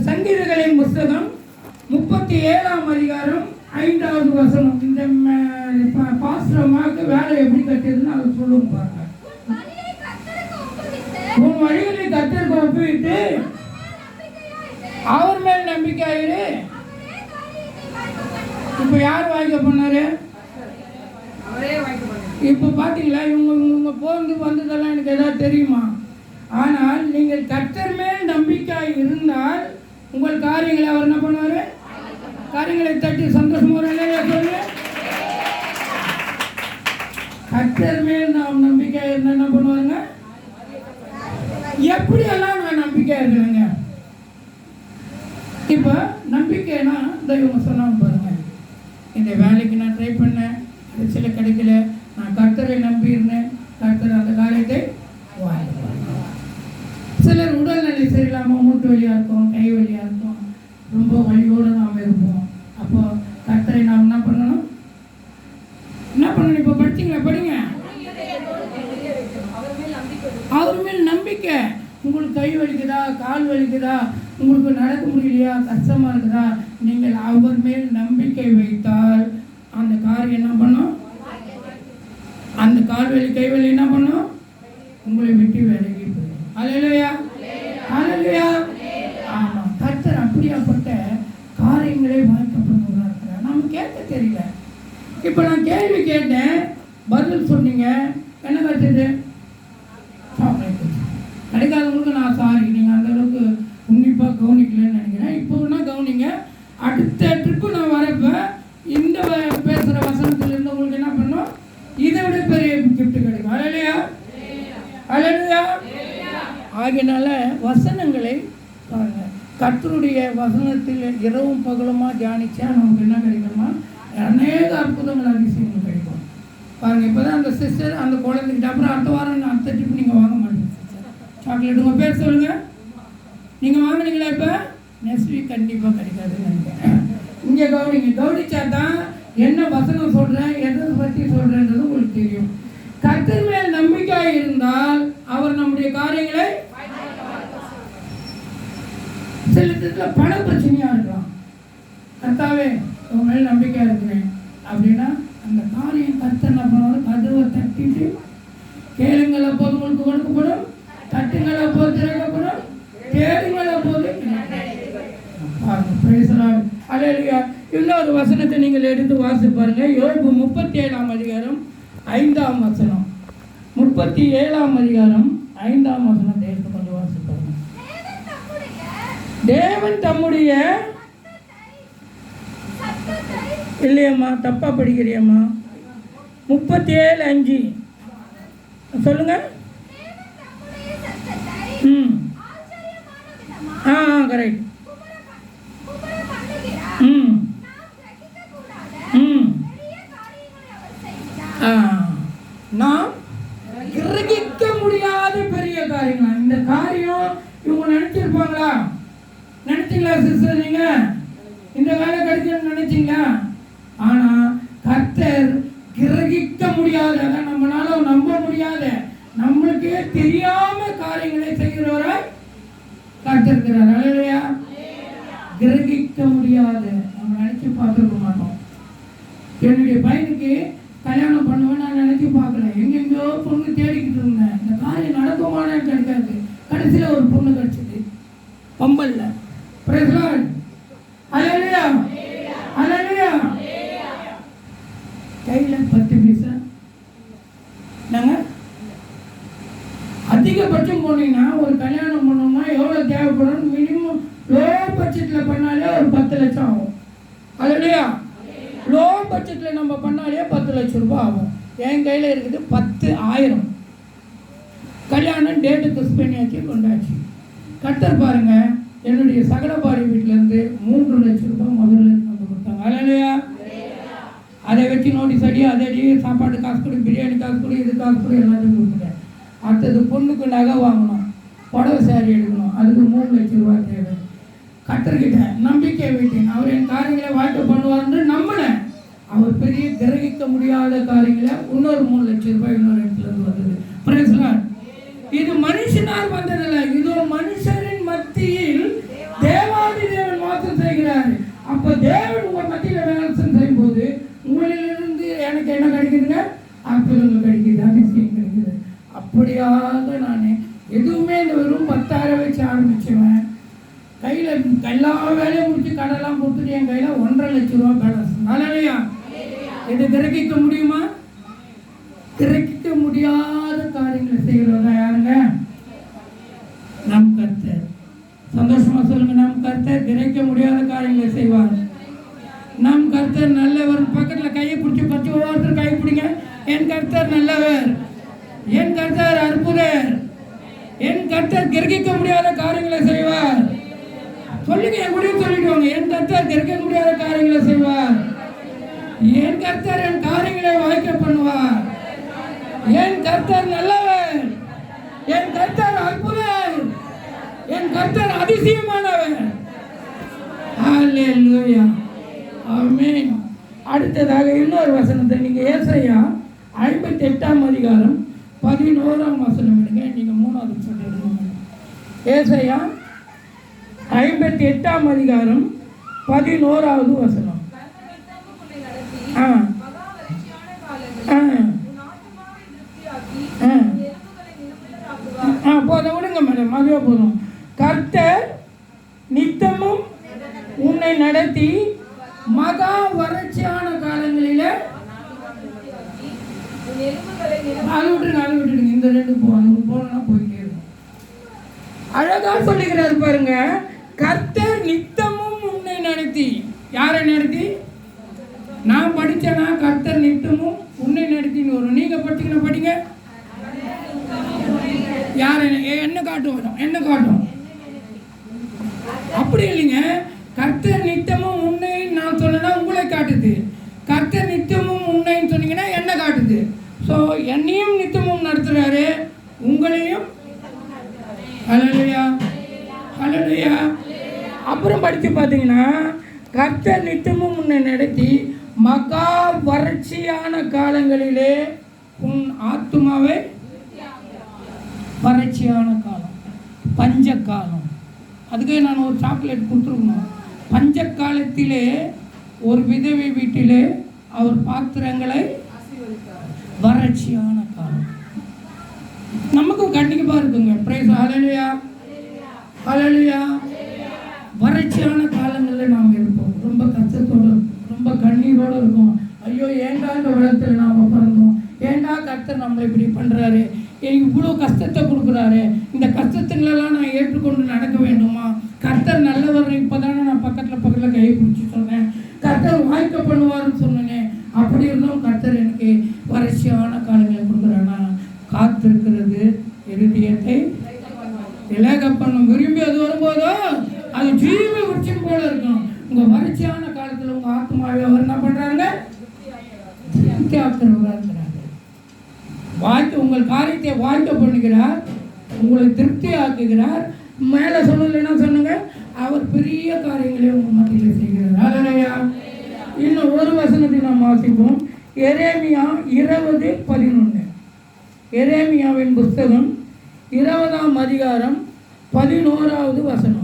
சங்கீதங்களின் புஸ்தகம் 37ஆம் அதிகாரம் 5வது வசனம். இந்த பாஸ்டர்மாக்கு வேலை எப்படி கட்டியதுன்னு அதை சொல்லுங்க பாருங்க. உன் வழிகளை கர்த்தருக்கு ஒப்புவிட்டு அவர் மேல் நம்பிக்கையாயிரு. இப்ப யார் வாய்க்க பண்ணாரு? இப்ப பாத்தீங்களா, இவங்க போந்து வந்ததெல்லாம் எனக்கு ஏதாவது தெரியுமா? ஆனால் நீங்கள் கர்த்தர் மேல் நம்பிக்கை இருந்தால் உங்கள் காரியங்களை அவர் என்ன பண்ணுவாரு? காரியங்களை தட்டி சந்தோஷமா சொல்லுங்க. கர்த்தர் மேல் நாம் நம்பிக்கை இருந்தா என்ன பண்ணுவாருங்க? எப்படியெல்லாம் நான் நம்பிக்கை இருக்கிறேங்க. இப்போ நம்பிக்கைனா இவங்க சொன்னாங்க பாருங்க, இந்த வேலைக்கு நான் ட்ரை பண்ணேன், சில கிடைக்கல, நான் கர்த்தரை நம்பி இருந்தேன், கர்த்தர் அந்த காரியத்தை வாய்ப்பாங்க. சிலர் உடல்நிலை சரியில்லாமல் மூட்டு வலியாக இருக்கும், கை வலியாக இருக்கும், ரொம்ப வலியோடு நாம் இருப்போம். அப்போ கர்த்தரை நாம் என்ன பண்ணணும்? இப்போ படிச்சிங்களா? படிங்க. அவர் மேல் நம்பிக்கை. உங்களுக்கு கை வலிக்குதா, கால் வலிக்குதா, உங்களுக்கு நடக்க முடியலையா, கஷ்டமாக இருக்குதா, நீங்கள் அவர் மேல் நம்பிக்கை வைத்தால் அந்த காரியம் என்ன பண்ணும்? அந்த கால் வலி கை வலி என்ன பண்ணும்? உங்களை விட்டு விலகி போயிடும். அல்லேலூயா, அல்லேலூயா. ஆமாம், கர்த்தர் அப்படியாப்பட்ட காரியங்களை வாய்க்கப்படுகிறார். நம்ம கேட்க தெரியல. இப்போ நான் கேள்வி கேட்டேன், பதில் சொன்னீங்க, என்ன கிடைச்சது? கிடைக்காதவங்களுக்கு நான் சாரி, நீங்கள் அந்த அளவுக்கு உன்னிப்பாக கவனிக்கலன்னு நினைக்கிறேன். இப்போ என்ன கவனிங்க, அடுத்த ட்ரிப்பு நான் வரப்போ இந்த பேசுகிற வசனத்துலேருந்து உங்களுக்கு என்ன பண்ணோம்? இதை விட பெரிய கிஃப்ட் கிடைக்கும். அல்லேலூயா, அல்லேலூயா. ஆகினால வசனங்களை பாருங்கள், கர்த்தருடைய வசனத்தில் இரவும் பகலுமா தியானிச்சா நமக்கு என்ன கிடைக்குமா? அநேக அற்புதங்கள் அதிசயங்கள் கிடைக்கும். பாருங்கள், இப்போ தான் அந்த சிஸ்டர் அந்த குழந்தைகிட்ட, அப்புறம் அடுத்த வாரம் அடுத்த ட்ரிப் நீங்கள் வாங்க மாட்டீங்க சிஸ்டர். சாக்லேட் உங்கள் பேர் சொல்லுங்கள். நீங்கள் வாங்கினீங்களா? இப்போ நெக்ஸ்ட் வீக் கண்டிப்பாக கிடைக்காதுன்னு நினைக்கிறேன். இங்கே கவனிங்க, கவனிச்சா தான் என்ன வசனம் சொல்கிறேன், எதை பற்றி சொல்கிறேன்றது உங்களுக்கு தெரியும். கர்த்தர் மேல் நம்பிக்கை இருந்தால் அவர் நம்முடைய காரியங்களை, சில இடத்துல பண பிரச்சனையாக இருக்கலாம், கர்த்தாவே உங்க மேல் நம்பிக்கையாக இருக்கிறேன் அப்படின்னா அந்த காரியம் கர்த்தர் என்ன பண்ணுவாங்க? கதவை தட்டிட்டு கேளுங்கள் அப்போது உங்களுக்கு கொடுக்கப்படும், தட்டுங்கள் அப்போது திறக்கப்படும், தேடுங்கள் அப்போது. அல்லேலூயா. இன்னொரு வசனத்தை நீங்கள் எடுத்து வாசித்து பாருங்க. யோபு 37ஆம் அதிகாரம் 5ஆம் வசனம். 37ஆம் அதிகாரம் 5ஆம் வசனத்தை எடுத்து கொஞ்சம் வாசித்து பாருங்க. தேவன் தம்முடைய, இல்லையம்மா தப்பா படிக்கிறியம்மா, 37:5 சொல்லுங்க. கரெக்ட். நாம் கிரகிக்க முடியாத பெரிய காரியங்களா? இந்த காரியம் இவங்க நினைச்சிருப்பாங்களா? நினைச்சீங்களா சிஸ்டர்? நீங்க இந்த வேலை கிடைக்கணும்னு நினைச்சீங்களா? ஆனா கர்த்தர் கிரகிக்க முடியாத, நம்மளால நம்ப முடியாத, நம்மளுக்கே தெரியாம காரியங்களை செய்கிறவரை கர்த்தர். அல்லேலூயா. கிரகிக்க முடியாத, நம்ம நினைச்சு பார்த்துருக்க மாட்டோம். என்னுடைய பையனுக்கு கல்யாணம் பண்ணுவேன் நான் நினைச்சு பார்க்கல, எங்கெங்கோ பொண்ணு தேடிக்கிட்டு இருந்தேன். இந்த காரியம் நடக்குமானு கிடைக்காது. கடைசியில் ஒரு பொண்ணு கிடைச்சது, பம்பல்ல. Praise the Lord. அல்லேலூயா, அல்லேலூயா. கையில் 10 பைசா. நாங்கள் அதிகபட்சம் போனீங்கன்னா ஒரு கல்யாணம் பண்ணோம்னா எவ்வளோ தேவைப்படும்? மினிமம் லோ பட்ஜெட்டில் பண்ணாலே ஒரு 10 லட்சம் ஆகும். அல்லேலூயா. லோ பட்ஜெட்டில் நம்ம பண்ணாலே 10 லட்சம் ரூபாய் ஆகும். என் கையில் இருக்குது 10,000. கல்யாணம் டேட்டு ஃபிக்ஸ் பண்ணியாச்சு, கொண்டாச்சு. கர்த்தர் பாருங்க, என்னுடைய சகலபாடி வீட்டிலேருந்து 3 லட்சம் ரூபாய் முதல்ல வந்து கொடுத்தாங்க. அல்லேலூயா. அதை வச்சு நோட்டீஸ் அடி, அதை அடி, சாப்பாடு காசு கொடு, பிரியாணி காசு கொடு, இது காசு கொடு, எல்லாத்தையும் கொடுத்துட்டேன். அடுத்தது பொண்ணுக்கு நகை வாங்கணும், புடவை சாரி எடுக்கணும், அதுக்கு 3 லட்சம் ரூபாய் தேவை. கர்த்தர்கிட்ட நம்பிக்கை வைத்தேன், அவர் என் காரியங்களை வாழ்க்கை பண்ணுவார்னு நம்பினேன். அவர் பெரிய கிரகிக்க முடியாத காரியங்களை இன்னொரு 3 லட்சம் ரூபாய் இன்னொரு இடத்துல இருந்து வந்தது. Praise the Lord. இது மனுஷனால் வந்ததில்லை, இதோ மனுஷரின் மத்தியில் தேவா அப்போ தேவன் உங்கள் மத்தியில் வேலை செய்யும்போது உங்களிலிருந்து எனக்கு என்ன கிடைக்குதுங்க? அற்புதங்கள் கிடைக்குது, அதிசயம் கிடைக்குது. அப்படியாக நான் எதுவுமே இந்த வெறும் 10,000 வச்சு ஆரம்பிச்சுவேன். கையில் எல்லா வேலையும் முடிச்சு கடலாம் கொடுத்துட்டு என் கையில் 1.5 லட்சம் ரூபா பேலன்ஸ். நல்லையா? இது கிரகிக்க முடியுமா? கிரகிக்க முடியாத காரியங்களை செய்கிறதா யாருங்க? நம் கர்த்தர். சந்தோஷமா சொல்லுங்க, நம் கர்த்தர் கிரகிக்க முடியாத காரியங்களை செய்வார். நம் கர்த்தர் நல்லவர். பக்கத்தில் கையை பிடிச்சி பச்சு ஒவ்வொருத்தர் கை பிடிங்க. என் கர்த்தர் நல்லவர், என் கர்த்தர் அற்புதர், என் கர்த்தர் கிரகிக்க முடியாத காரியங்களை செய்வார். சொல்லுங்க, என் முடிவு சொல்லிடுவாங்க. என் கர்த்தர் கிரகிக்க முடியாத காரியங்களை செய்வார். என் கர்த்தர் என் காரியங்களை வாய்க்க பண்ணுவார். என் கர்த்தர் நல்லவர், என் கர்த்தர் அற்புதர், என் கர்த்தர் அதிசயமானவர். ஹல்லேலூயா, ஆமென். அடுத்ததாக இன்னொரு வசனத்தை நீங்க ஏசாயா 58ஆம் அதிகாரம் 11ஆம் வசனம் எடுங்க. நீங்க 3வது சொல்லிடுங்க. ஏசாயா 58ஆம் அதிகாரம் 11வது வசனம். போதும் விடுங்க மேடம், அதுவே போதும். கர்த்தர் நித்தமும் உன்னை நடத்தி மகா வறட்சியான காலங்களில அது விட்டுடுங்க. இந்த 2 போனா போயிட்டே இருக்கும். அழகா சொல்லுகிறாரு பாருங்க. கர்த்தர் நித்தமும் உன்னை நடத்தி. யாரை நடத்தி? நான் படிச்சேனா கர்த்தர் நித்தமும் உன்னை நடத்தின்னு வரும். நீங்க படிச்சுக்கணும், படிங்க. யார் என்ன காட்டும்? என்ன காட்டும்? அப்படி இல்லைங்க. கர்த்தர் நித்தமும் உன்னை நான் சொன்னா உங்களை காட்டுது. கர்த்தர் நித்தமும் உன்னைன்னு சொன்னீங்கன்னா என்ன காட்டுது? ஸோ என்னையும் நித்தமும் நடத்துறாரு, உங்களையும். ஹல்லேலூயா, ஹல்லேலூயா. அப்புறம் படித்து பார்த்தீங்கன்னா கர்த்தர் நித்தமும் உன்னை நடத்தி மகா வறட்சியான காலங்களிலே உன் ஆத்துமாவை. வறட்சியான காலம், பஞ்ச காலம். அதுக்கே நான் ஒரு சாக்லேட் கொடுத்துருக்கணும். பஞ்ச காலத்திலே ஒரு விதவை வீட்டிலே அவர் பாத்திரங்களை. வறட்சியான காலம் நமக்கும் கண்டிப்பாக இருக்குங்க. பிரைஸ் ஹல்லேலூயா, ஹல்லேலூயா. வறட்சியான காலங்களில் நாம் இருப்போம். ரொம்ப கஷ்டத்தோடு, ரொம்ப கண்ணீரோடு இருக்கும். ஐயோ, ஏண்டா இந்த உலகத்தில் நாம் பிறந்தோம்? ஏண்டா கர்த்தர் நம்மளை இப்படி பண்ணுறாரு? இவ்வளோ கஷ்டத்தை கொடுக்குறாரு. இந்த கஷ்டத்துங்களெல்லாம் நான் ஏற்றுக்கொண்டு நடக்க வேண்டுமா? கர்த்தர் நல்லவர். இப்போ தானே நான் பக்கத்தில் கையை பிடிச்சி சொன்னேன். கர்த்தர் வாய்க்க பண்ணுவார்னு சொன்னேன். அப்படி இருந்தும் கர்த்தர் எனக்கு வறட்சியான காலங்களை கொடுக்குறானா? காத்திருக்கிறது இருதயத்தை இலக பண்ணும். விரும்பி அது வரும்போதோ அது ஜீவ விருட்சம் போல இருக்கும். உங்கள் வறட்சியான காலத்தில் உங்கள் ஆத்மாவை அவர் என்ன பண்ணுறாங்க? திருப்தி ஆக்குறவராக இருக்கிறாங்க. உங்கள் காரியத்தை வாய்க்க பண்ணுகிறார், உங்களை திருப்தி ஆக்குகிறார். மேலே சொல்லலைன்னா சொன்னுங்க, அவர் பெரிய காரியங்களை உங்கள் மத்தியில் செய்கிறார். ஹல்லேலூயா. இன்னும் ஒரு வசனத்தை நாம் வாசிப்போம். எரேமியா 20:11. எரேமியாவின் புஸ்தகம் 20ஆம் அதிகாரம் 11வது வசனம்.